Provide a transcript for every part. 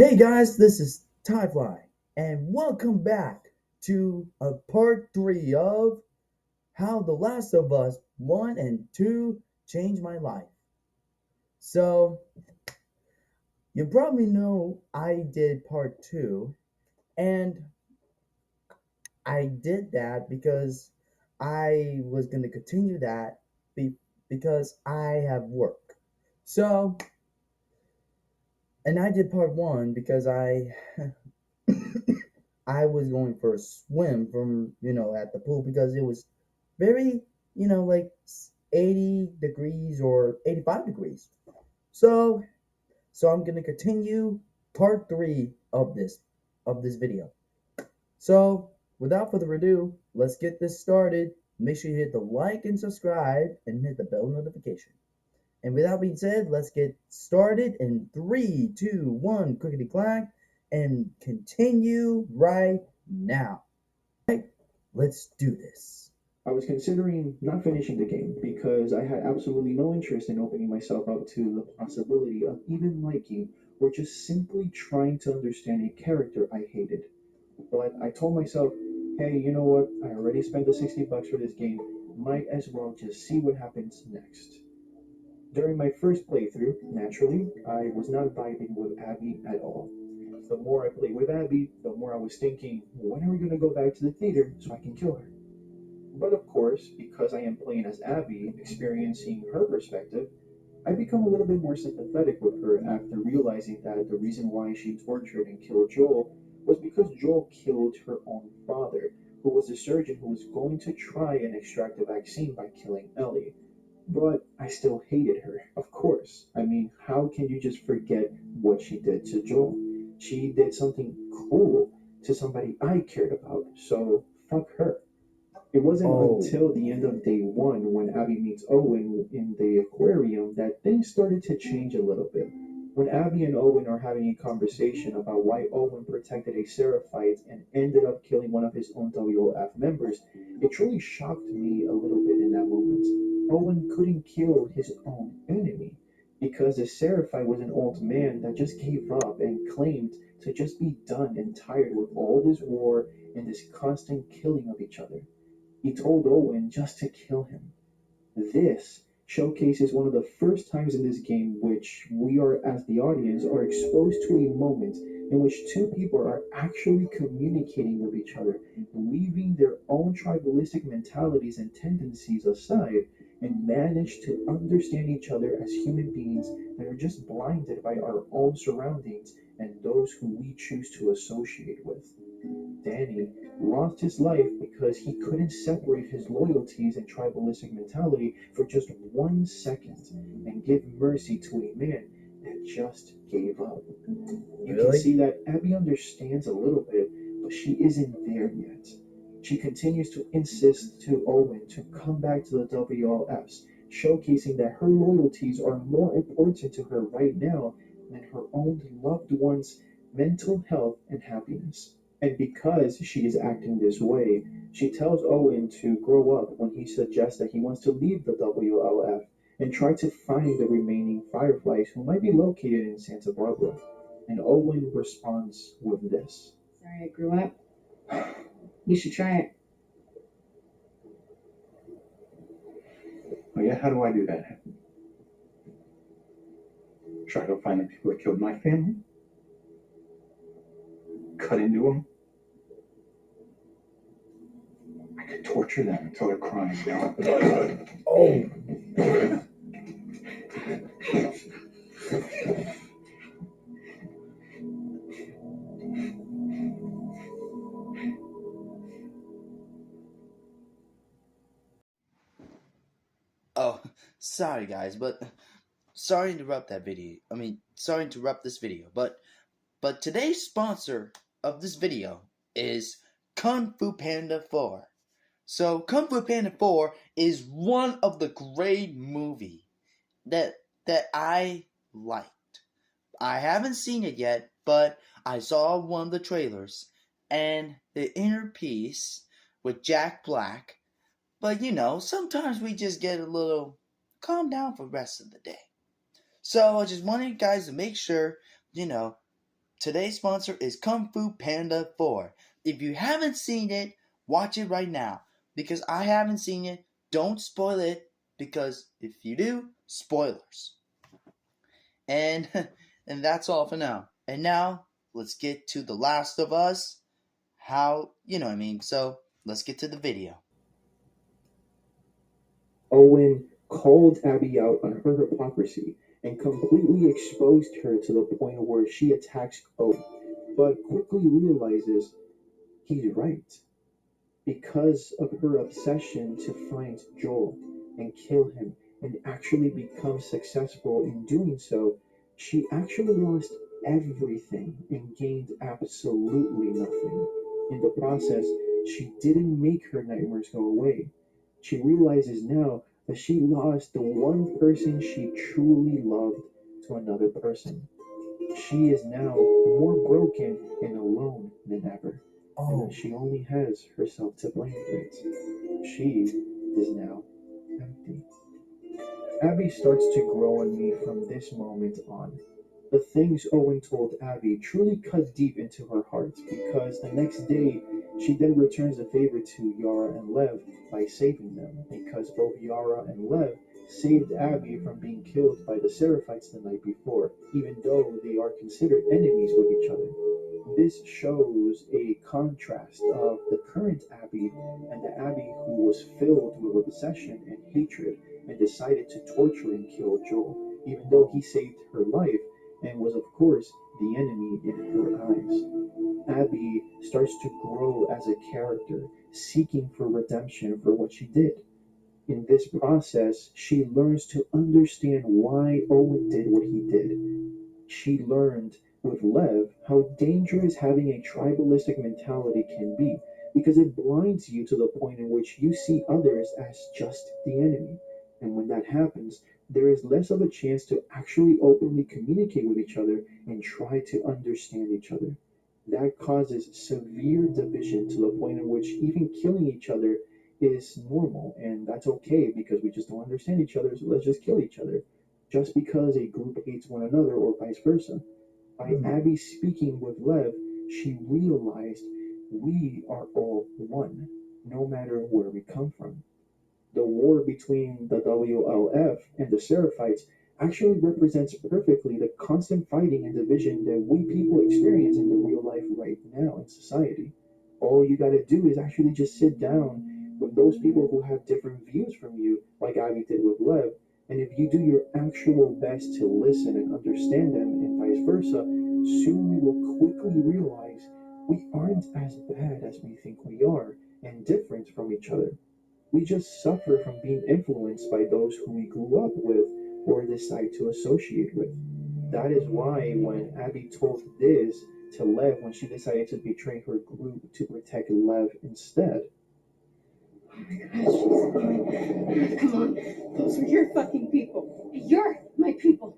Hey guys, this is Tyfly, and welcome back to a part 3 of How The Last of Us 1 and 2 Changed My Life. So, you probably know I did part 2, and I did that because I was going to continue that be- because I have work. So, and I did part 1 because I was going for a swim from, at the pool because it was very, like 80 degrees or 85 degrees. So, so I'm going to continue part 3 of this video. So, without further ado, let's get this started. Make sure you hit the like and subscribe and hit the bell notification. And with that being said, let's get started in three, two, one, clickety clack, and continue right now. Right, let's do this. I was considering not finishing the game because I had absolutely no interest in opening myself up to the possibility of even liking or just simply trying to understand a character I hated. But I told myself, hey, you know what? I already spent the $60 for this game. Might as well just see what happens next. During my first playthrough, naturally, I was not vibing with Abby at all. The more I played with Abby, the more I was thinking, when are we going to go back to the theater so I can kill her? But of course, because I am playing as Abby, experiencing her perspective, I become a little bit more sympathetic with her after realizing that the reason why she tortured and killed Joel was because Joel killed her own father, who was the surgeon who was going to try and extract the vaccine by killing Ellie. But I still hated her, of course. I mean, how can you just forget what she did to Joel? She did something cruel to somebody I cared about, so fuck her. It wasn't Oh, until the end of day one when Abby meets Owen in the aquarium that things started to change a little bit. When Abby and Owen are having a conversation about why Owen protected a Seraphite and ended up killing one of his own WOF members, it truly shocked me a little bit in that moment. Owen couldn't kill his own enemy because the Seraphite was an old man that just gave up and claimed to just be done and tired with all this war and this constant killing of each other. He told Owen just to kill him. This showcases one of the first times in this game which we are, as the audience, are exposed to a moment in which two people are actually communicating with each other, leaving their own tribalistic mentalities and tendencies aside, and manage to understand each other as human beings that are just blinded by our own surroundings and those who we choose to associate with. Danny lost his life because he couldn't separate his loyalties and tribalistic mentality for just 1 second and give mercy to a man that just gave up. You can really? see that Abby understands a little bit, but she isn't there yet. She continues to insist to Owen to come back to the WLFs, showcasing that her loyalties are more important to her right now than her own loved ones' mental health and happiness. And because she is acting this way, she tells Owen to grow up when he suggests that he wants to leave the WLF and try to find the remaining Fireflies who might be located in Santa Barbara. And Owen responds with this. Sorry I grew up. You should try it. Oh yeah, how do I do that? Try to find the people that killed my family, cut into them. I could torture them until they're crying, you know? Oh, oh, sorry guys, but sorry to interrupt that video. Sorry to interrupt this video, but today's sponsor of this video is Kung Fu Panda 4. So Kung Fu Panda 4 is one of the great movie that I liked. I haven't seen it yet, but I saw one of the trailers and the inner piece with Jack Black. But sometimes we just get a little calm down for the rest of the day. So I just wanted you guys to make sure, you know, Today's sponsor is Kung Fu Panda 4. If you haven't seen it, watch it right now. Because I haven't seen it, don't spoil it. Because if you do, spoilers. And and that's all for now. And now let's get to The Last of Us. How you know what I mean? So let's get to the video. Owen called Abby out on her hypocrisy and completely exposed her to the point where she attacks Owen, but quickly realizes he's right. Because of her obsession to find Joel and kill him and actually become successful in doing so, she actually lost everything and gained absolutely nothing. In the process, she didn't make her nightmares go away. She realizes now that she lost the one person she truly loved to another person. She is now more broken and alone than ever, and that Oh, she only has herself to blame for it. She is now empty. Abby starts to grow on me from this moment on. The things Owen told Abby truly cut deep into her heart because the next day she then returns the favor to Yara and Lev by saving them because both Yara and Lev saved Abby from being killed by the Seraphites the night before, even though they are considered enemies with each other. This shows a contrast of the current Abby and the Abby who was filled with obsession and hatred and decided to torture and kill Joel, even though he saved her life and was, of course, the enemy in her eyes. Abby starts to grow as a character, seeking for redemption for what she did. In this process, she learns to understand why Owen did what he did. She learned with Lev how dangerous having a tribalistic mentality can be because it blinds you to the point in which you see others as just the enemy. And when that happens, there is less of a chance to actually openly communicate with each other and try to understand each other. That causes severe division to the point in which even killing each other is normal, and that's okay because we just don't understand each other, so let's just kill each other just because a group hates one another or vice versa. By hmm. Abby speaking with Lev, she realized we are all one, no matter where we come from. The war between the WLF and the Seraphites actually represents perfectly the constant fighting and division that we people experience in the real life right now in society. All you gotta do is actually just sit down with those people who have different views from you, like Abby did with Lev, and if you do your actual best to listen and understand them and vice versa, soon you will quickly realize we aren't as bad as we think we are and different from each other. We just suffer from being influenced by those who we grew up with or decide to associate with. That is why when Abby told this to Lev when she decided to betray her group to protect Lev instead, Oh my gosh, she's fine. Come on, those were your fucking people. You're my people.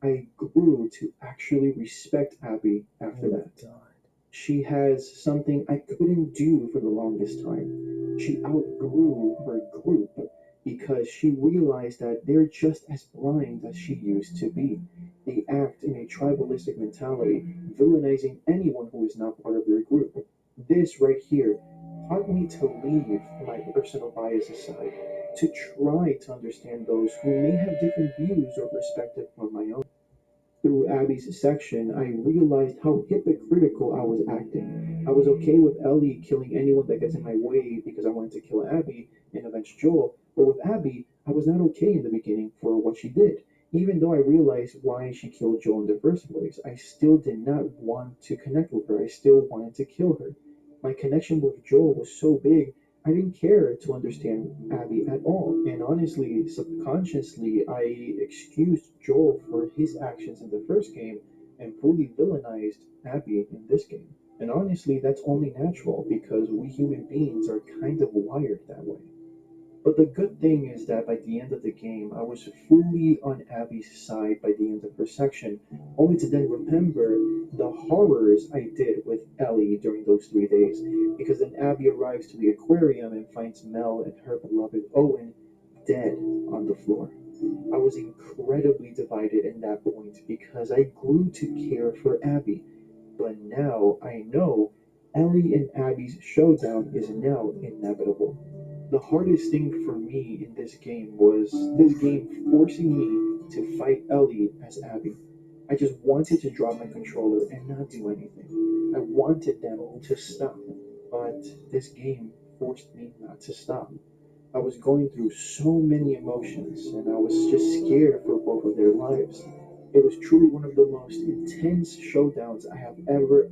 I grew to actually respect Abby Oh after my that. God. She has something I couldn't do for the longest time. She outgrew her group because she realized that they're just as blind as she used to be. They act in a tribalistic mentality, villainizing anyone who is not part of their group. This right here taught me to leave my personal bias aside, to try to understand those who may have different views or perspective from my own. Through Abby's section, I realized how hypocritical I was acting. I was okay with Ellie killing anyone that gets in my way because I wanted to kill Abby and avenge Joel, but with Abby, I was not okay in the beginning for what she did. Even though I realized why she killed Joel in the first place, I still did not want to connect with her. I still wanted to kill her. My connection with Joel was so big I didn't care to understand Abby at all, and honestly, subconsciously, I excused Joel for his actions in the first game and fully villainized Abby in this game. And honestly, that's only natural because we human beings are kind of wired that way. But the good thing is that by the end of the game, I was fully on Abby's side by the end of her section, only to then remember the horrors I did with Ellie during those 3 days. Because then Abby arrives to the aquarium and finds Mel and her beloved Owen dead on the floor. I was incredibly divided in that point because I grew to care for Abby, but now I know Ellie and Abby's showdown is now inevitable. The hardest thing for me in this game was this game forcing me to fight Ellie as Abby. I just wanted to drop my controller and not do anything. I wanted them to stop, but this game forced me not to stop. I was going through so many emotions and I was just scared for both of their lives. It was truly one of the most intense showdowns I have ever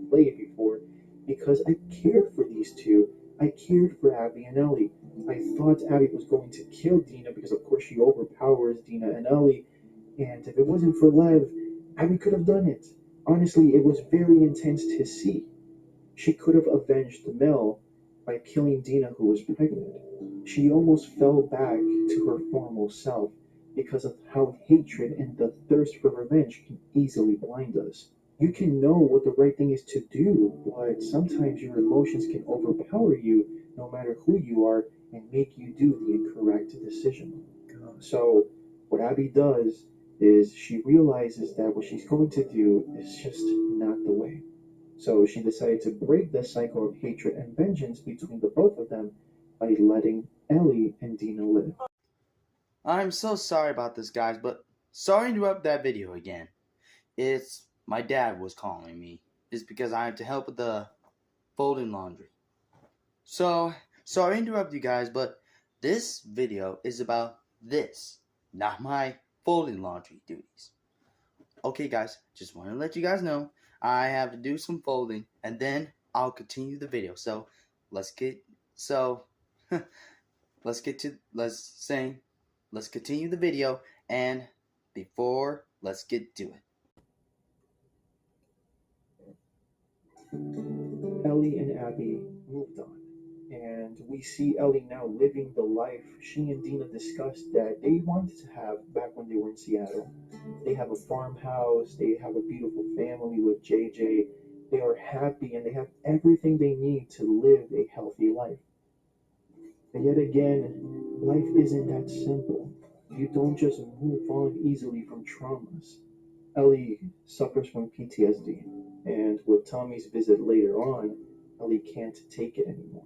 played before because I cared for these two. I cared for Abby and Ellie. I thought Abby was going to kill Dina because, of course, she overpowers Dina and Ellie. And if it wasn't for Lev, Abby could have done it. Honestly, it was very intense to see. She could have avenged Mel by killing Dina, who was pregnant. She almost fell back to her former self because of how hatred and the thirst for revenge can easily blind us. You can know what the right thing is to do, but sometimes your emotions can overpower you no matter who you are and make you do the incorrect decision. So, what Abby does is she realizes that what she's going to do is just not the way. So she decided to break the cycle of hatred and vengeance between the both of them by letting Ellie and Dina live. I'm so sorry about this, guys, but sorry to interrupt that video again. It's my dad was calling me. It's because I have to help with the folding laundry. So, sorry to interrupt you guys, but this video is about this, not my folding laundry duties. Okay, guys, just want to let you guys know I have to do some folding, and then I'll continue the video. So, let's get so let's get to let's continue the video, and before let's get to it. Ellie and Abby moved on, and we see Ellie now living the life she and Dina discussed that they wanted to have back when they were in Seattle. They have a farmhouse, they have a beautiful family with JJ, they are happy, and they have everything they need to live a healthy life. And yet again, life isn't that simple. You don't just move on easily from traumas. Ellie suffers from PTSD, and with Tommy's visit later on, Ellie can't take it anymore.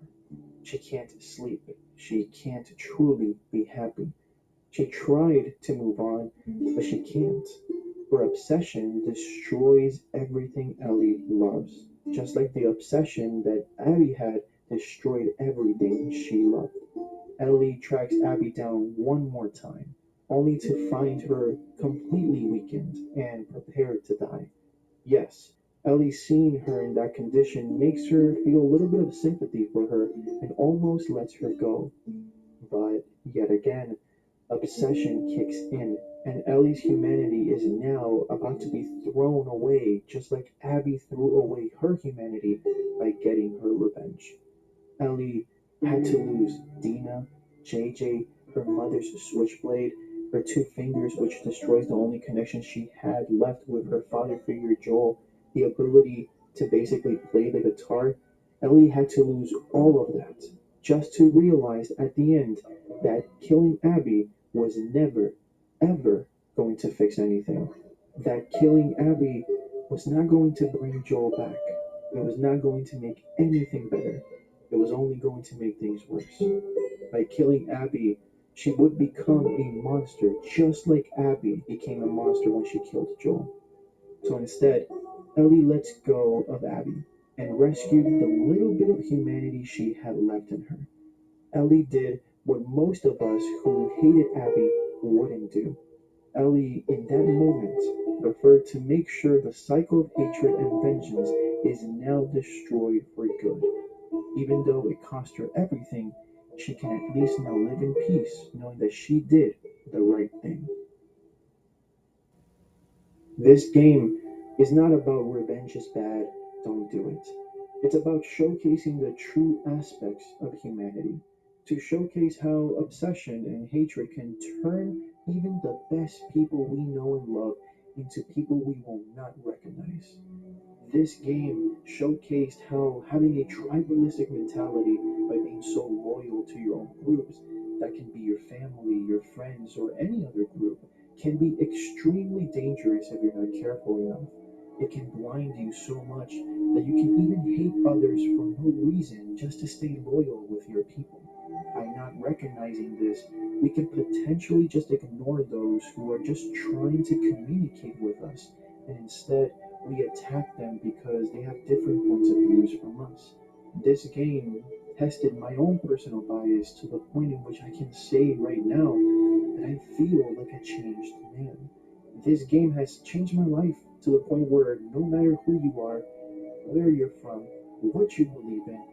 She can't sleep. She can't truly be happy. She tried to move on, but she can't. Her obsession destroys everything Ellie loves, just like the obsession that Abby had destroyed everything she loved. Ellie tracks Abby down one more time, only to find her completely weakened and prepared to die. Yes, Ellie seeing her in that condition makes her feel a little bit of sympathy for her and almost lets her go. But yet again, obsession kicks in, and Ellie's humanity is now about to be thrown away, just like Abby threw away her humanity by getting her revenge. Ellie had to lose Dina, JJ, her mother's switchblade, her two fingers, which destroys the only connection she had left with her father figure Joel, the ability to basically play the guitar. Ellie had to lose all of that just to realize at the end that killing Abby was never, ever going to fix anything. That killing Abby was not going to bring Joel back. It was not going to make anything better. It was only going to make things worse. By killing Abby, she would become a monster, just like Abby became a monster when she killed Joel. So instead, Ellie lets go of Abby and rescued the little bit of humanity she had left in her. Ellie did what most of us who hated Abby wouldn't do. Ellie, in that moment, preferred to make sure the cycle of hatred and vengeance is now destroyed for good. Even though it cost her everything, she can at least now live in peace, knowing that she did the right thing. This game is not about revenge is bad, don't do it. It's about showcasing the true aspects of humanity, to showcase how obsession and hatred can turn even the best people we know and love into people we will not recognize. This game showcased how having a tribalistic mentality by being so loyal to your own groups that can be your family, your friends, or any other group, can be extremely dangerous if you're not careful enough. It can blind you so much that you can even hate others for no reason just to stay loyal with your people. By not recognizing this, we can potentially just ignore those who are just trying to communicate with us, and instead we attack them because they have different points of views from us. This game tested my own personal bias to the point in which I can say right now that I feel like a changed man. This game has changed my life to the point where no matter who you are, where you're from, what you believe in,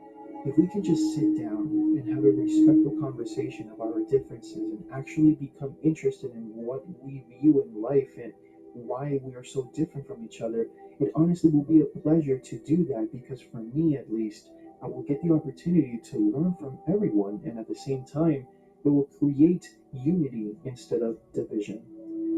if we can just sit down and have a respectful conversation about our differences and actually become interested in what we view in life and why we are so different from each other, it honestly will be a pleasure to do that because for me at least, I will get the opportunity to learn from everyone and at the same time, it will create unity instead of division.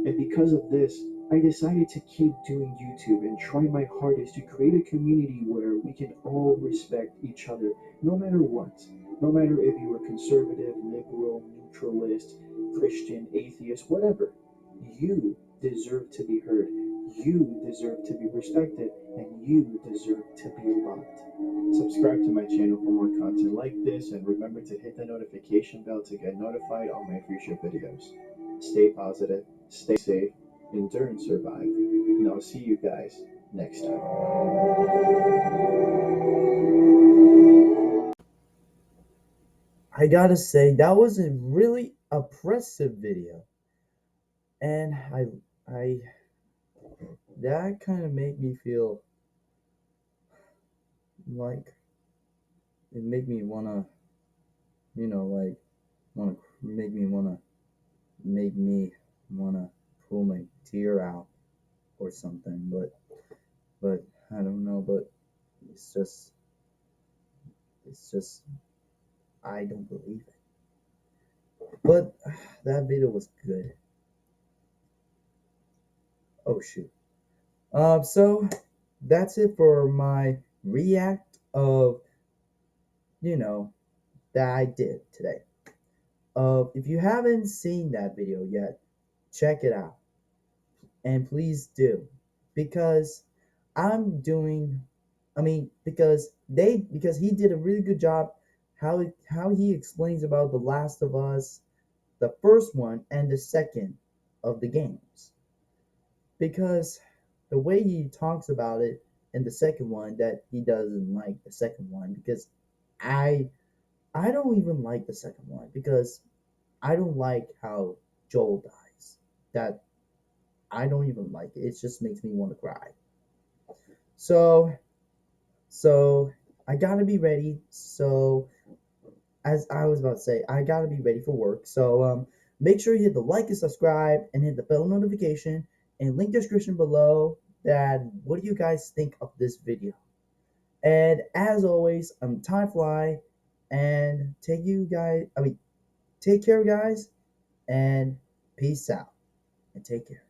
And because of this, I decided to keep doing YouTube and try my hardest to create a community where we can all respect each other, no matter what. No matter if you are conservative, liberal, neutralist, Christian, atheist, whatever. You deserve to be heard. You deserve to be respected. And you deserve to be loved. Subscribe to my channel for more content like this and remember to hit the notification bell to get notified on my future videos. Stay positive, stay safe, endure and survive. And I'll see you guys next time. I gotta say that was a really oppressive video, and I that kind of made me feel like it made me wanna, like wanna make me wanna pull my tear out or something, but I don't know, but it's just it's just I don't believe it. But that video was good. Oh shoot. So that's it for my react of you know that I did today. If you haven't seen that video yet, check it out, and please do, because I'm doing. I mean, because he did a really good job how he explains about The Last of Us, the first one and the second of the games, because the way he talks about it in the second one, that he doesn't like the second one, because I I don't even like the second one because I don't like how Joel dies. That I don't even like it. It just makes me want to cry. So so I gotta be ready. So as I was about to say, I gotta be ready for work. So make sure you hit the like and subscribe and hit the bell notification and link description below. That what do you guys think of this video? And as always, I'm Time Fly, and take care, guys, and peace out and take care.